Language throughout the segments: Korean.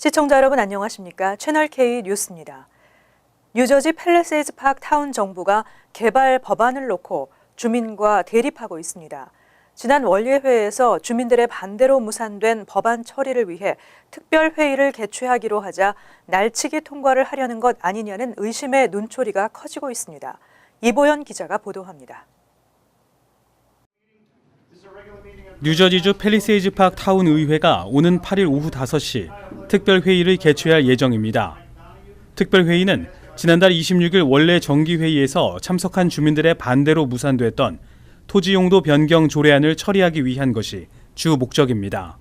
시청자 여러분 안녕하십니까? 채널K 뉴스입니다. 뉴저지 팰리세이드 파크 타운 정부가 개발 법안을 놓고 주민과 대립하고 있습니다. 지난 원례회에서 주민들의 반대로 무산된 법안 처리를 위해 특별회의를 개최하기로 하자 날치기 통과를 하려는 것 아니냐는 의심의 눈초리가 커지고 있습니다. 이보현 기자가 보도합니다. 뉴저지주 팰리세이드 파크 타운 의회가 오는 8일 오후 5시 특별회의를 개최할 예정입니다. 특별회의는 지난달 26일 원래 정기회의에서 참석한 주민들의 반대로 무산됐던 토지용도 변경 조례안을 처리하기 위한 것이 주 목적입니다.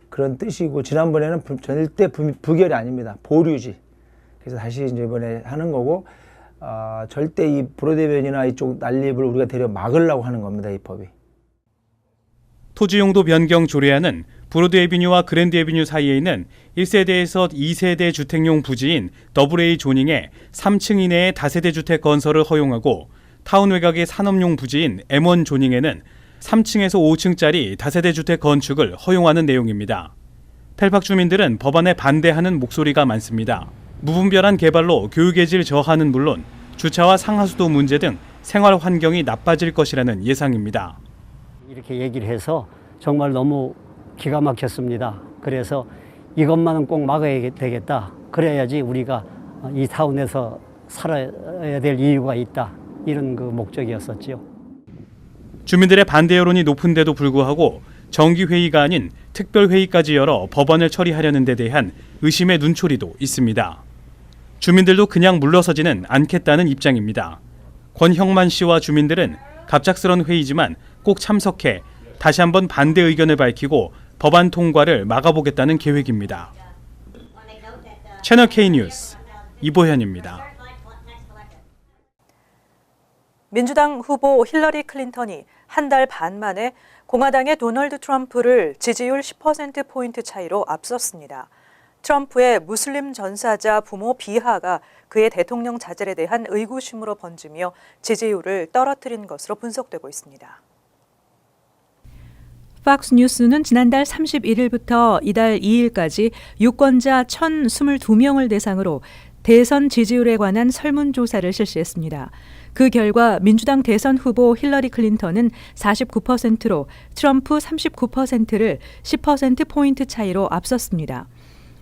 그런 뜻이고 지난번에는 절대 부결이 아닙니다. 보류지. 그래서 다시 이제 이번에 하는 거고 절대 이 브로드변이나 이쪽 난립을 우리가 되려 막으려고 하는 겁니다. 이 법이. 토지용도 변경 조례안은 브로드 애비뉴와 그랜드 애비뉴 사이에 있는 1세대에서 2세대 주택용 부지인 AA 조닝에 3층 이내의 다세대 주택 건설을 허용하고 타운 외곽의 산업용 부지인 M1 조닝에는 3층에서 5층짜리 다세대 주택 건축을 허용하는 내용입니다. 펠팍 주민들은 법안에 반대하는 목소리가 많습니다. 무분별한 개발로 교육의 질 저하는 물론 주차와 상하수도 문제 등 생활 환경이 나빠질 것이라는 예상입니다. 이렇게 얘기를 해서 정말 너무 기가 막혔습니다. 그래서 이것만은 꼭 막아야 되겠다. 그래야지 우리가 이 타운에서 살아야 될 이유가 있다. 이런 그 목적이었었지요. 주민들의 반대 여론이 높은데도 불구하고 정기회의가 아닌 특별회의까지 열어 법안을 처리하려는 데 대한 의심의 눈초리도 있습니다. 주민들도 그냥 물러서지는 않겠다는 입장입니다. 권형만 씨와 주민들은 갑작스런 회의지만 꼭 참석해 다시 한번 반대 의견을 밝히고 법안 통과를 막아보겠다는 계획입니다. 채널K 뉴스 이보현입니다. 민주당 후보 힐러리 클린턴이 한 달 반 만에 공화당의 도널드 트럼프를 지지율 10%포인트 차이로 앞섰습니다. 트럼프의 무슬림 전사자 부모 비하가 그의 대통령 자질에 대한 의구심으로 번지며 지지율을 떨어뜨린 것으로 분석되고 있습니다. 팍스 뉴스는 지난달 31일부터 이달 2일까지 유권자 1,022명을 대상으로 대선 지지율에 관한 설문조사를 실시했습니다. 그 결과 민주당 대선 후보 힐러리 클린턴은 49%로 트럼프 39%를 10%포인트 차이로 앞섰습니다.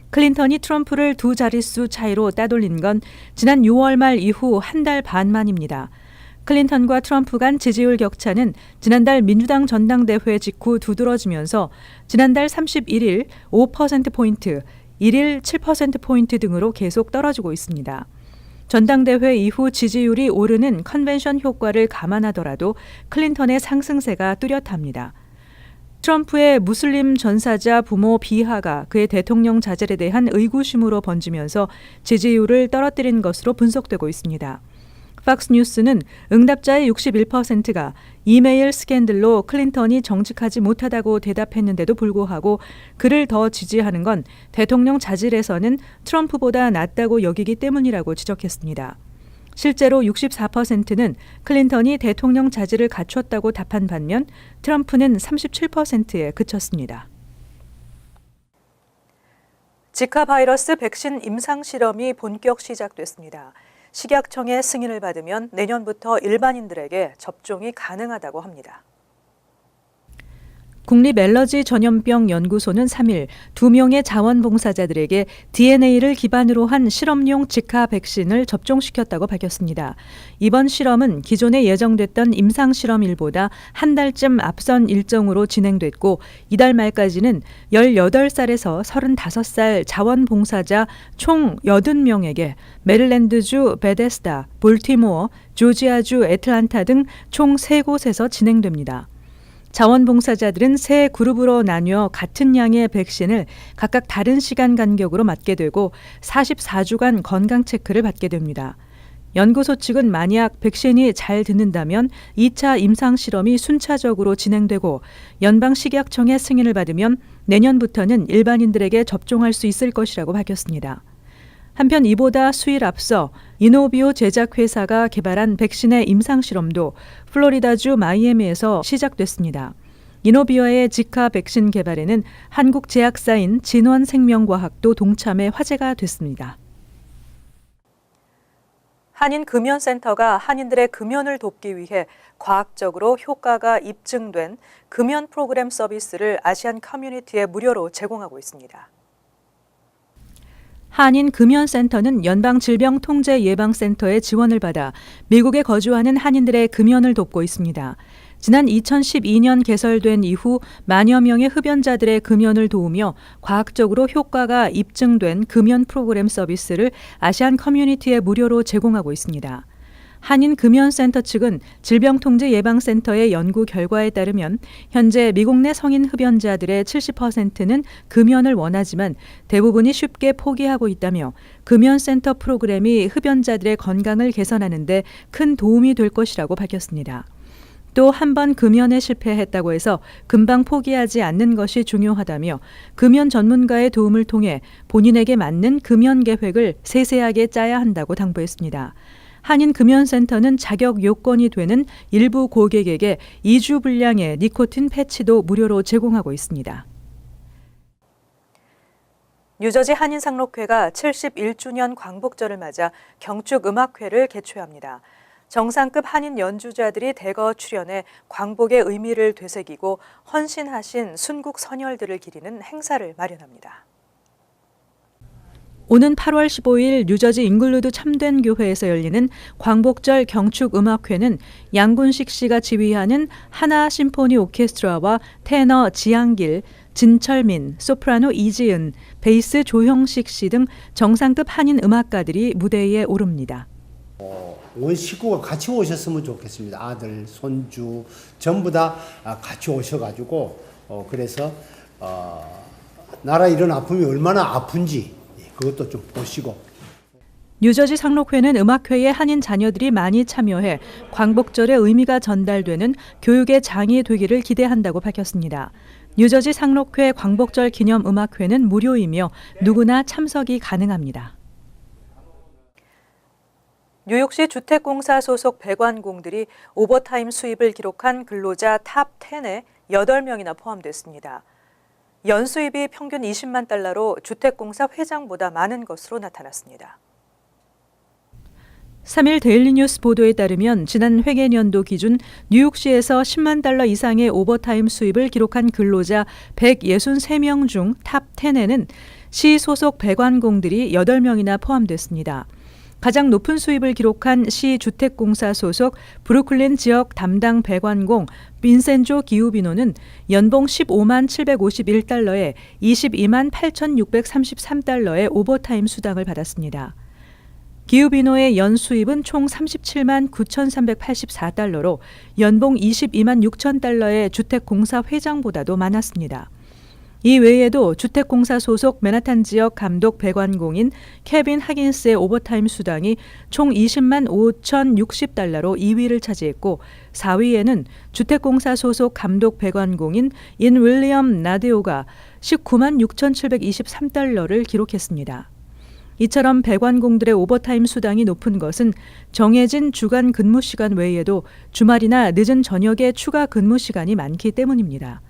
클린턴이 트럼프를 두 자릿수 차이로 따돌린 건 지난 6월 말 이후 한 달 반 만입니다. 클린턴과 트럼프 간 지지율 격차는 지난달 민주당 전당대회 직후 두드러지면서 지난달 31일 5%포인트, 1일 7%포인트 등으로 계속 떨어지고 있습니다. 전당대회 이후 지지율이 오르는 컨벤션 효과를 감안하더라도 클린턴의 상승세가 뚜렷합니다. 트럼프의 무슬림 전사자 부모 비하가 그의 대통령 자질에 대한 의구심으로 번지면서 지지율을 떨어뜨린 것으로 분석되고 있습니다. 팍스 뉴스는 응답자의 61%가 이메일 스캔들로 클린턴이 정직하지 못하다고 대답했는데도 불구하고 그를 더 지지하는 건 대통령 자질에서는 트럼프보다 낫다고 여기기 때문이라고 지적했습니다. 실제로 64%는 클린턴이 대통령 자질을 갖췄다고 답한 반면 트럼프는 37%에 그쳤습니다. 지카 바이러스 백신 임상 실험이 본격 시작됐습니다. 식약청의 승인을 받으면 내년부터 일반인들에게 접종이 가능하다고 합니다. 국립알러지전염병연구소는 3일 2명의 자원봉사자들에게 DNA를 기반으로 한 실험용 지카 백신을 접종시켰다고 밝혔습니다. 이번 실험은 기존에 예정됐던 임상실험일보다 한 달쯤 앞선 일정으로 진행됐고 이달 말까지는 18살에서 35살 자원봉사자 총 80명에게 메릴랜드주 베데스다, 볼티모어, 조지아주 애틀란타 등 총 3곳에서 진행됩니다. 자원봉사자들은 세 그룹으로 나뉘어 같은 양의 백신을 각각 다른 시간 간격으로 맞게 되고 44주간 건강 체크를 받게 됩니다. 연구소 측은 만약 백신이 잘 듣는다면 2차 임상 실험이 순차적으로 진행되고 연방식약청의 승인을 받으면 내년부터는 일반인들에게 접종할 수 있을 것이라고 밝혔습니다. 한편 이보다 수일 앞서 이노비오 제작회사가 개발한 백신의 임상실험도 플로리다주 마이애미에서 시작됐습니다. 이노비어의 지카 백신 개발에는 한국 제약사인 진원생명과학도 동참해 화제가 됐습니다. 한인금연센터가 한인들의 금연을 돕기 위해 과학적으로 효과가 입증된 금연 프로그램 서비스를 아시안 커뮤니티에 무료로 제공하고 있습니다. 한인금연센터는 연방질병통제예방센터의 지원을 받아 미국에 거주하는 한인들의 금연을 돕고 있습니다. 지난 2012년 개설된 이후 만여 명의 흡연자들의 금연을 도우며 과학적으로 효과가 입증된 금연 프로그램 서비스를 아시안 커뮤니티에 무료로 제공하고 있습니다. 한인금연센터 측은 질병통제예방센터의 연구 결과에 따르면 현재 미국 내 성인 흡연자들의 70%는 금연을 원하지만 대부분이 쉽게 포기하고 있다며 금연센터 프로그램이 흡연자들의 건강을 개선하는 데 큰 도움이 될 것이라고 밝혔습니다. 또 한 번 금연에 실패했다고 해서 금방 포기하지 않는 것이 중요하다며 금연 전문가의 도움을 통해 본인에게 맞는 금연 계획을 세세하게 짜야 한다고 당부했습니다. 한인금연센터는 자격 요건이 되는 일부 고객에게 2주 분량의 니코틴 패치도 무료로 제공하고 있습니다. 뉴저지 한인상록회가 71주년 광복절을 맞아 경축음악회를 개최합니다. 정상급 한인 연주자들이 대거 출연해 광복의 의미를 되새기고 헌신하신 순국 선열들을 기리는 행사를 마련합니다. 오는 8월 15일 뉴저지 잉글루드 참된교회에서 열리는 광복절 경축음악회는 양군식 씨가 지휘하는 하나 심포니 오케스트라와 테너 지양길, 진철민, 소프라노 이지은, 베이스 조형식 씨 등 정상급 한인 음악가들이 무대 위에 오릅니다. 온 식구가 같이 오셨으면 좋겠습니다. 아들, 손주 전부 다 같이 오셔가지고 그래서 나라 이런 아픔이 얼마나 아픈지 그것도 좀 보시고. 뉴저지 상록회는 음악회에 한인 자녀들이 많이 참여해 광복절의 의미가 전달되는 교육의 장이 되기를 기대한다고 밝혔습니다. 뉴저지 상록회 광복절 기념 음악회는 무료이며 누구나 참석이 가능합니다. 뉴욕시 주택공사 소속 배관공들이 오버타임 수입을 기록한 근로자 탑 10에 8명이나 포함됐습니다. 연수입이 평균 20만 달러로 주택공사 회장보다 많은 것으로 나타났습니다. 3일 데일리뉴스 보도에 따르면 지난 회계연도 기준 뉴욕시에서 10만 달러 이상의 오버타임 수입을 기록한 근로자 163명 중 탑 10에는 시 소속 배관공들이 8명이나 포함됐습니다. 가장 높은 수입을 기록한 시 주택공사 소속 브루클린 지역 담당 배관공 빈센조 기우비노는 연봉 15만 751달러에 22만 8,633달러의 오버타임 수당을 받았습니다. 기우비노의 연수입은 총 37만 9,384달러로 연봉 22만 6천 달러의 주택공사 회장보다도 많았습니다. 이 외에도 주택공사 소속 맨하탄 지역 감독 배관공인 케빈 하긴스의 오버타임 수당이 총 20만 5,060달러로 2위를 차지했고 4위에는 주택공사 소속 감독 배관공인 인 윌리엄 나데오가 19만 6,723달러를 기록했습니다. 이처럼 배관공들의 오버타임 수당이 높은 것은 정해진 주간 근무 시간 외에도 주말이나 늦은 저녁에 추가 근무 시간이 많기 때문입니다.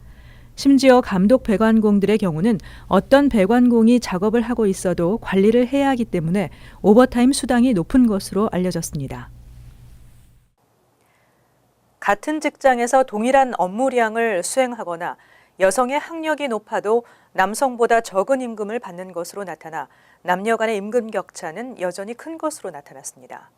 심지어 감독 배관공들의 경우는 어떤 배관공이 작업을 하고 있어도 관리를 해야 하기 때문에 오버타임 수당이 높은 것으로 알려졌습니다. 같은 직장에서 동일한 업무량을 수행하거나 여성의 학력이 높아도 남성보다 적은 임금을 받는 것으로 나타나 남녀 간의 임금 격차는 여전히 큰 것으로 나타났습니다.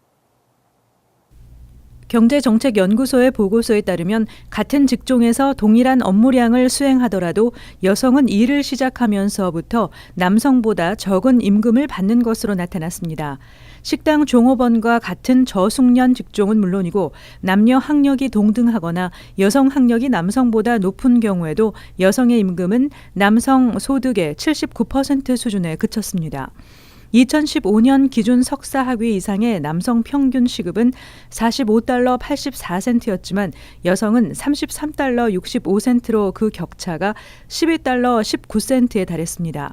경제정책연구소의 보고서에 따르면 같은 직종에서 동일한 업무량을 수행하더라도 여성은 일을 시작하면서부터 남성보다 적은 임금을 받는 것으로 나타났습니다. 식당 종업원과 같은 저숙련 직종은 물론이고 남녀 학력이 동등하거나 여성 학력이 남성보다 높은 경우에도 여성의 임금은 남성 소득의 79% 수준에 그쳤습니다. 2015년 기준 석사 학위 이상의 남성 평균 시급은 45달러 84센트였지만 여성은 33달러 65센트로 그 격차가 12달러 19센트에 달했습니다.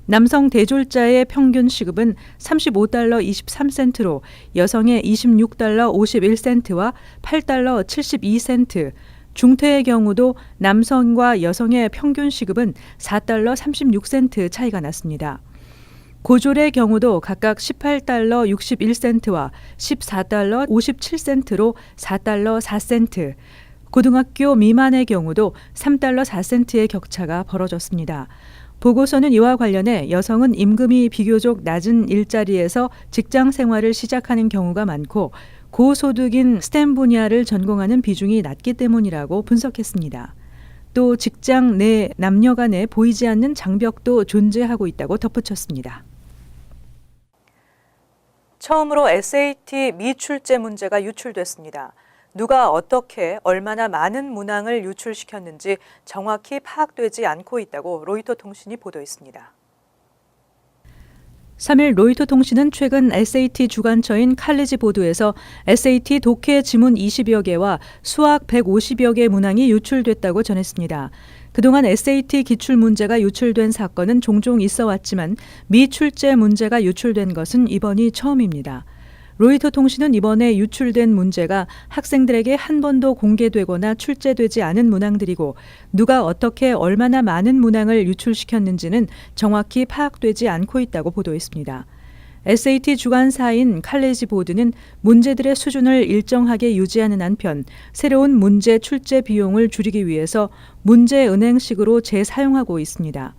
남성 대졸자의 평균 시급은 35달러 23센트로 여성의 26달러 51센트와 8달러 72센트, 중퇴의 경우도 남성과 여성의 평균 시급은 4달러 36센트 차이가 났습니다. 고졸의 경우도 각각 18달러 61센트와 14달러 57센트로 4달러 4센트, 고등학교 미만의 경우도 3달러 4센트의 격차가 벌어졌습니다. 보고서는 이와 관련해 여성은 임금이 비교적 낮은 일자리에서 직장 생활을 시작하는 경우가 많고 고소득인 스템 분야를 전공하는 비중이 낮기 때문이라고 분석했습니다. 또 직장 내 남녀 간에 보이지 않는 장벽도 존재하고 있다고 덧붙였습니다. 처음으로 SAT 미출제 문제가 유출됐습니다. 누가 어떻게 얼마나 많은 문항을 유출시켰는지 정확히 파악되지 않고 있다고 로이터 통신이 보도했습니다. 3일 로이터 통신은 최근 SAT 주관처인 칼리지 보드에서 SAT 독해 지문 20여 개와 수학 150여 개 문항이 유출됐다고 전했습니다. 그동안 SAT 기출 문제가 유출된 사건은 종종 있어 왔지만 미출제 문제가 유출된 것은 이번이 처음입니다. 로이터 통신은 이번에 유출된 문제가 학생들에게 한 번도 공개되거나 출제되지 않은 문항들이고 누가 어떻게 얼마나 많은 문항을 유출시켰는지는 정확히 파악되지 않고 있다고 보도했습니다. SAT 주관사인 칼리지 보드는 문제들의 수준을 일정하게 유지하는 한편 새로운 문제 출제 비용을 줄이기 위해서 문제 은행식으로 재사용하고 있습니다.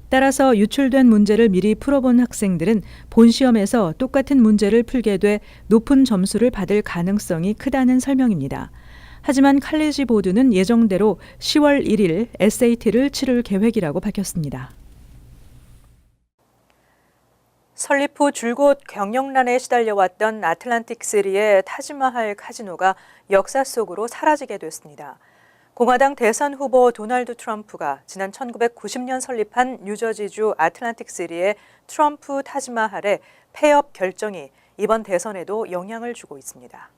따라서 유출된 문제를 미리 풀어본 학생들은 본 시험에서 똑같은 문제를 풀게 돼 높은 점수를 받을 가능성이 크다는 설명입니다. 하지만 칼리지 보드는 예정대로 10월 1일 SAT를 치를 계획이라고 밝혔습니다. 설립 후 줄곧 경영난에 시달려왔던 아틀란틱시리의 타지마할 카지노가 역사 속으로 사라지게 됐습니다. 공화당 대선 후보 도널드 트럼프가 지난 1990년 설립한 뉴저지주 아틀란틱시리의 트럼프 타지마할의 폐업 결정이 이번 대선에도 영향을 주고 있습니다.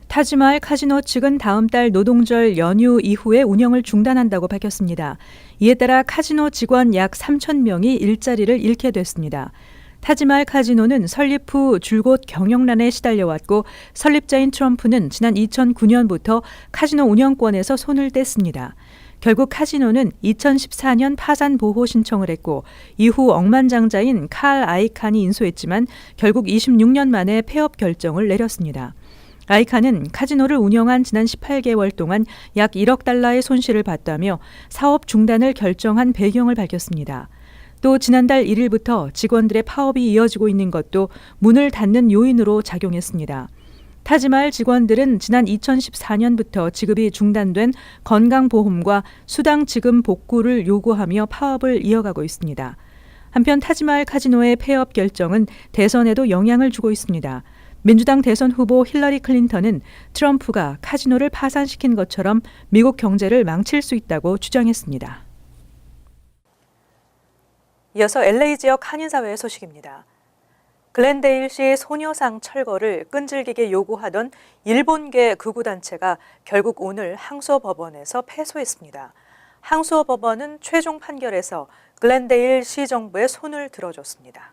타지마할 카지노 측은 다음 달 노동절 연휴 이후에 운영을 중단한다고 밝혔습니다. 이에 따라 카지노 직원 약 3,000명이 일자리를 잃게 됐습니다. 타지마할 카지노는 설립 후 줄곧 경영난에 시달려왔고 설립자인 트럼프는 지난 2009년부터 카지노 운영권에서 손을 뗐습니다. 결국 카지노는 2014년 파산 보호 신청을 했고 이후 억만장자인 칼 아이칸이 인수했지만 결국 26년 만에 폐업 결정을 내렸습니다. 아이칸은 카지노를 운영한 지난 18개월 동안 약 1억 달러의 손실을 봤다며 사업 중단을 결정한 배경을 밝혔습니다. 또 지난달 1일부터 직원들의 파업이 이어지고 있는 것도 문을 닫는 요인으로 작용했습니다. 타지마할 직원들은 지난 2014년부터 지급이 중단된 건강보험과 수당 지급 복구를 요구하며 파업을 이어가고 있습니다. 한편 타지마할 카지노의 폐업 결정은 대선에도 영향을 주고 있습니다. 민주당 대선 후보 힐러리 클린턴은 트럼프가 카지노를 파산시킨 것처럼 미국 경제를 망칠 수 있다고 주장했습니다. 이어서 LA 지역 한인사회의 소식입니다. 글렌데일시 소녀상 철거를 끈질기게 요구하던 일본계 극우단체가 결국 오늘 항소법원에서 패소했습니다. 항소법원은 최종 판결에서 글렌데일 시정부의 손을 들어줬습니다.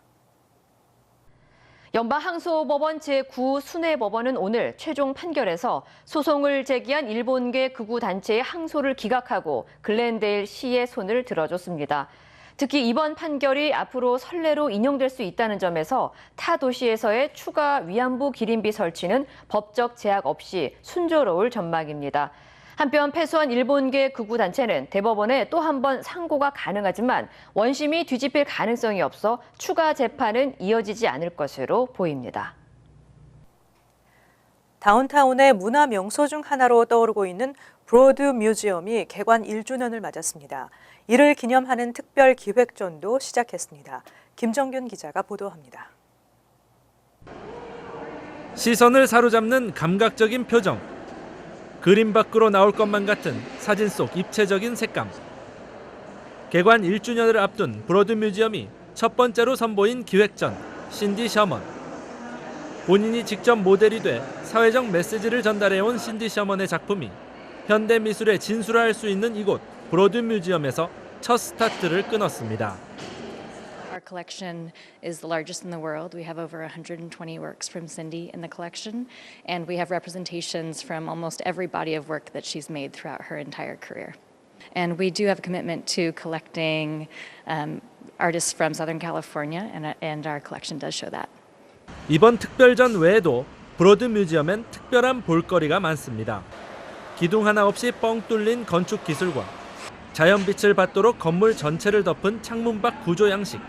연방항소법원 제9순회법원은 오늘 최종 판결에서 소송을 제기한 일본계 극우단체의 항소를 기각하고 글렌데일 시의 손을 들어줬습니다. 특히 이번 판결이 앞으로 선례로 인용될 수 있다는 점에서 타 도시에서의 추가 위안부 기린비 설치는 법적 제약 없이 순조로울 전망입니다. 한편 패소한 일본계 극우단체는 대법원에 또 한 번 상고가 가능하지만 원심이 뒤집힐 가능성이 없어 추가 재판은 이어지지 않을 것으로 보입니다. 다운타운의 문화 명소 중 하나로 떠오르고 있는 브로드 뮤지엄이 개관 1주년을 맞았습니다. 이를 기념하는 특별 기획전도 시작했습니다. 김정균 기자가 보도합니다. 시선을 사로잡는 감각적인 표정, 그림 밖으로 나올 것만 같은 사진 속 입체적인 색감. 개관 1주년을 앞둔 브로드 뮤지엄이 첫 번째로 선보인 기획전, 신디 셔먼. 본인이 직접 모델이 돼 사회적 메시지를 전달해온 신디 셔먼의 작품이 현대 미술의 진수를 알 수 있는 이곳 브로드 뮤지엄에서 첫 스타트를 끊었습니다. Our collection is the largest in the world. We have over 120 works from Cindy in the collection, and we have representations from almost every body of work that she's made throughout her entire career. And we do have a commitment to collecting artists from Southern California, and our collection does show that. 이번 특별전 외에도 브로드 뮤지엄엔 특별한 볼거리가 많습니다. 기둥 하나 없이 뻥 뚫린 건축 기술과 자연빛을 받도록 건물 전체를 덮은 창문밖 구조 양식.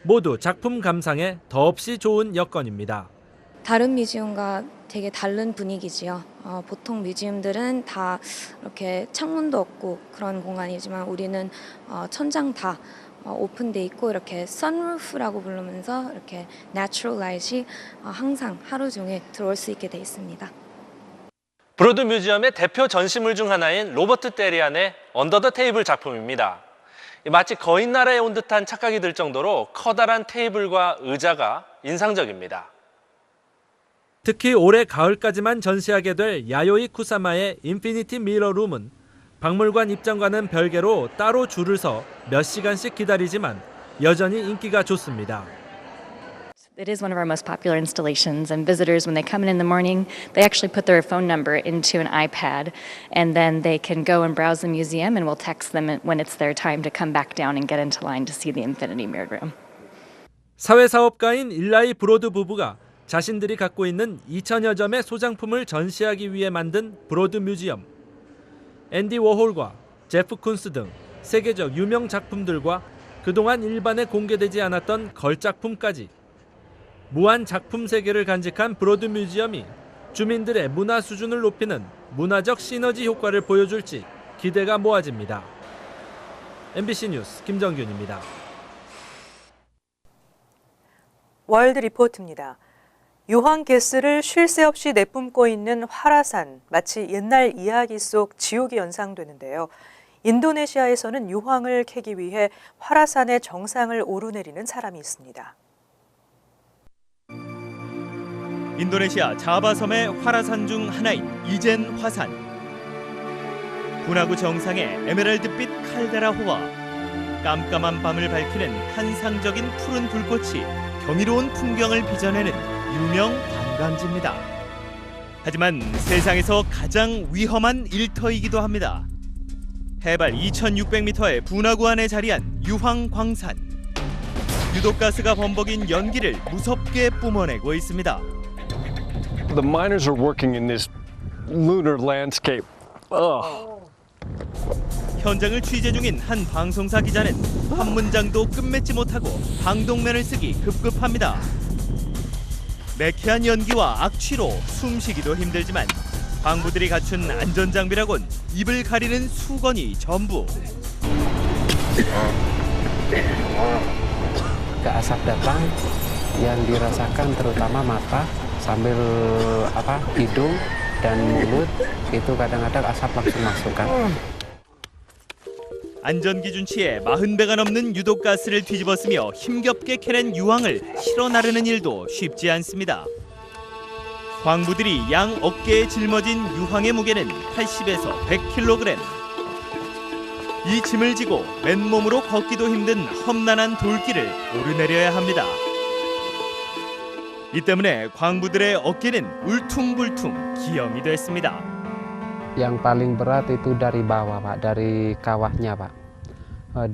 모두 작품 감상에 더없이 좋은 여건입니다. 다른 뮤지엄과 되게 다른 분위기지요. 보통 뮤지엄들은 다 이렇게 창문도 없고 그런 공간이지만 우리는 천장 다 오픈돼 있고 이렇게 선루프라고 부르면서 이렇게 내추럴 라이트이 항상 하루 종일 들어올 수 있게 돼 있습니다. 브로드 뮤지엄의 대표 전시물 중 하나인 로버트 데리안의 언더 더 테이블 작품입니다. 마치 거인 나라에 온 듯한 착각이 들 정도로 커다란 테이블과 의자가 인상적입니다. 특히 올해 가을까지만 전시하게 될 야요이 쿠사마의 인피니티 미러 룸은 박물관 입장과는 별개로 따로 줄을 서 몇 시간씩 기다리지만 여전히 인기가 좋습니다. It is one of our most popular installations, and visitors, when they come in the morning, they actually put their phone number into an iPad, and then they can go and browse the museum, and we'll text them when it's their time to come back down and get into line to see the Infinity Mirror Room. 사회사업가인 일라이 브로드 부부가 자신들이 갖고 있는 2,000여 점의 소장품을 전시하기 위해 만든 브로드 뮤지엄. 앤디 워홀과 제프 쿤스 등 세계적 유명 작품들과 그동안 일반에 공개되지 않았던 걸작품까지 무한 작품 세계를 간직한 브로드 뮤지엄이 주민들의 문화 수준을 높이는 문화적 시너지 효과를 보여줄지 기대가 모아집니다. MBC 뉴스 김정균입니다. 월드 리포트입니다. 유황 가스를 쉴 새 없이 내뿜고 있는 활화산, 마치 옛날 이야기 속 지옥이 연상되는데요. 인도네시아에서는 유황을 캐기 위해 활화산의 정상을 오르내리는 사람이 있습니다. 인도네시아 자바섬의 활화산 중 하나인 이젠 화산. 분화구 정상의 에메랄드빛 칼데라호와 깜깜한 밤을 밝히는 환상적인 푸른 불꽃이 경이로운 풍경을 빚어내는 유명 관광지입니다. 하지만 세상에서 가장 위험한 일터이기도 합니다. 해발 2,600m의 분화구 안에 자리한 유황 광산. 유독가스가 범벅인 연기를 무섭게 뿜어내고 있습니다. The miners are working in this lunar landscape. 현장을 취재 중인 한 방송사 기자는 한 문장도 끝맺지 못하고 방독면을 쓰기 급급합니다. 매캐한 연기와 악취로 숨쉬기도 힘들지만 광부들이 갖춘 안전장비라곤 입을 가리는 수건이 전부. Asap datang yang dirasakan terutama mata sambil hidung dan mulut itu kadang-kadang asap langsung masukkan. 안전기준치에 40배가 넘는 유독가스를 뒤집어쓰며 힘겹게 캐낸 유황을 실어 나르는 일도 쉽지 않습니다. 광부들이 양 어깨에 짊어진 유황의 무게는 80에서 100kg. 이 짐을 지고 맨몸으로 걷기도 힘든 험난한 돌길을 오르내려야 합니다. 이 때문에 광부들의 어깨는 울퉁불퉁 기염이 됐습니다. Yang paling berat itu dari bawah, Pak, dari kawahnya, Pak.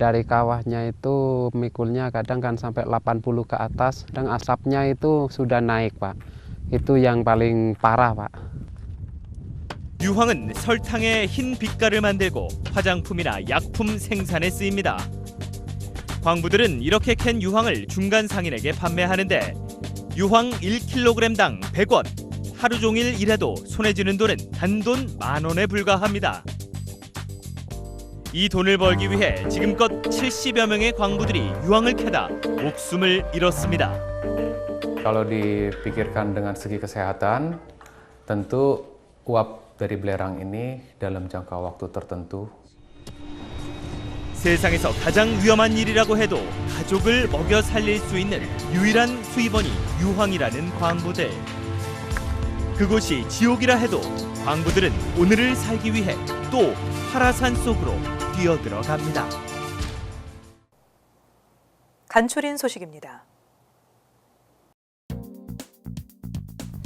Dari kawahnya itu mikulnya kadang kan sampai 80 ke atas dan asapnya itu sudah naik, Pak. itu yang paling parah, Pak. 유황은 설탕의 흰 빛깔을 만들고 화장품이나 약품 생산에 쓰입니다. 광부들은 이렇게 캔 유황을 중간 상인에게 판매하는데 유황 1kg당 100원. 하루 종일 일해도 손에 쥐는 돈은 단돈 10,000원에 불과합니다. 이 돈을 벌기 위해 지금껏 70여 명의 광부들이 유황을 캐다 목숨을 잃었습니다. Kalau dipikirkan dengan segi kesehatan, tentu uap dari belerang ini dalam jangka waktu tertentu. 세상에서 가장 위험한 일이라고 해도 가족을 먹여 살릴 수 있는 유일한 수입원이 유황이라는 광부들. 그곳이 지옥이라 해도 광부들은 오늘을 살기 위해 또 활화산 속으로 뛰어들어갑니다. 간추린 소식입니다.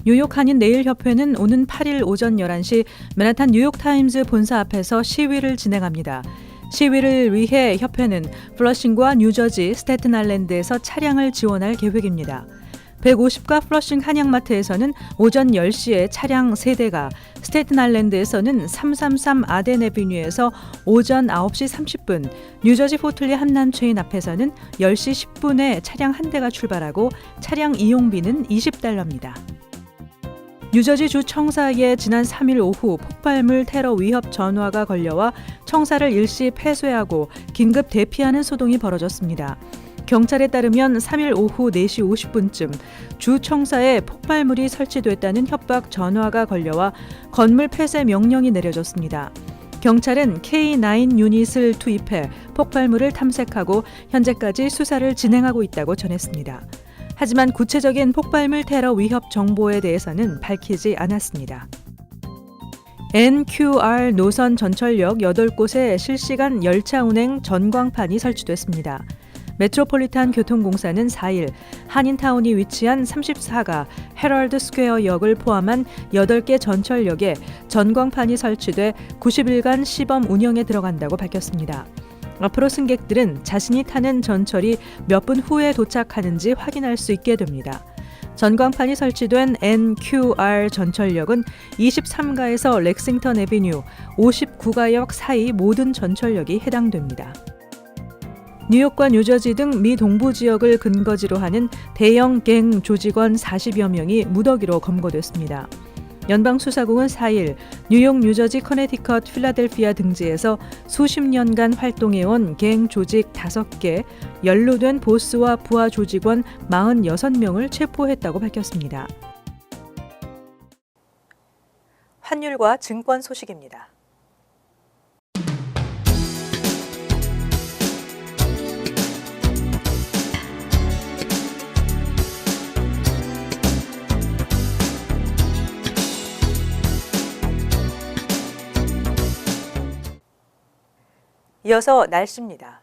뉴욕 한인 네일협회는 오는 8일 오전 11시 맨하탄 뉴욕타임즈 본사 앞에서 시위를 진행합니다. 시위를 위해 협회는 플러싱과 뉴저지, 스태튼 아일랜드에서 차량을 지원할 계획입니다. 150가 플러싱 한양마트에서는 오전 10시에 차량 3대가, 스태튼 아일랜드에서는 333 아덴 애비뉴에서 오전 9시 30분, 뉴저지 포틀리 한남체인 앞에서는 10시 10분에 차량 1대가 출발하고 차량 이용비는 $20입니다. 뉴저지 주 청사에 지난 3일 오후 폭발물 테러 위협 전화가 걸려와 청사를 일시 폐쇄하고 긴급 대피하는 소동이 벌어졌습니다. 경찰에 따르면 3일 오후 4시 50분쯤 주 청사에 폭발물이 설치됐다는 협박 전화가 걸려와 건물 폐쇄 명령이 내려졌습니다. 경찰은 K9 유닛을 투입해 폭발물을 탐색하고 현재까지 수사를 진행하고 있다고 전했습니다. 하지만 구체적인 폭발물 테러 위협 정보에 대해서는 밝히지 않았습니다. NQR 노선 전철역 8곳에 실시간 열차 운행 전광판이 설치됐습니다. 메트로폴리탄 교통공사는 4일 한인타운이 위치한 34가 헤럴드 스퀘어 역을 포함한 8개 전철역에 전광판이 설치돼 90일간 시범 운영에 들어간다고 밝혔습니다. 앞으로 승객들은 자신이 타는 전철이 몇 분 후에 도착하는지 확인할 수 있게 됩니다. 전광판이 설치된 NQR 전철역은 23가에서 렉싱턴 애비뉴, 59가역 사이 모든 전철역이 해당됩니다. 뉴욕과 뉴저지 등 미 동부 지역을 근거지로 하는 대형 갱 조직원 40여 명이 무더기로 검거됐습니다. 연방수사국은 4일 뉴욕, 뉴저지, 커네티컷, 필라델피아 등지에서 수십 년간 활동해온 갱 조직 5개, 연루된 보스와 부하 조직원 46명을 체포했다고 밝혔습니다. 환율과 증권 소식입니다. 이어서 날씨입니다.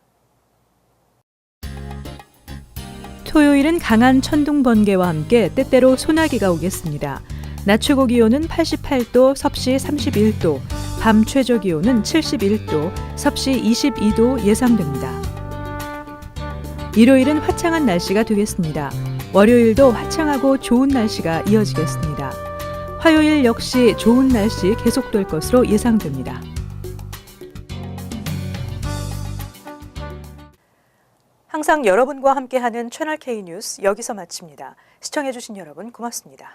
토요일은 강한 천둥 번개와 함께 때때로 소나기가 오겠습니다. 낮 최고 기온은 88도, 섭씨 31도, 밤 최저 기온은 71도, 섭씨 22도 예상됩니다. 일요일은 화창한 날씨가 되겠습니다. 월요일도 화창하고 좋은 날씨가 이어지겠습니다. 화요일 역시 좋은 날씨 계속될 것으로 예상됩니다. 항상 여러분과 함께하는 채널 K 뉴스 여기서 마칩니다. 시청해주신 여러분 고맙습니다.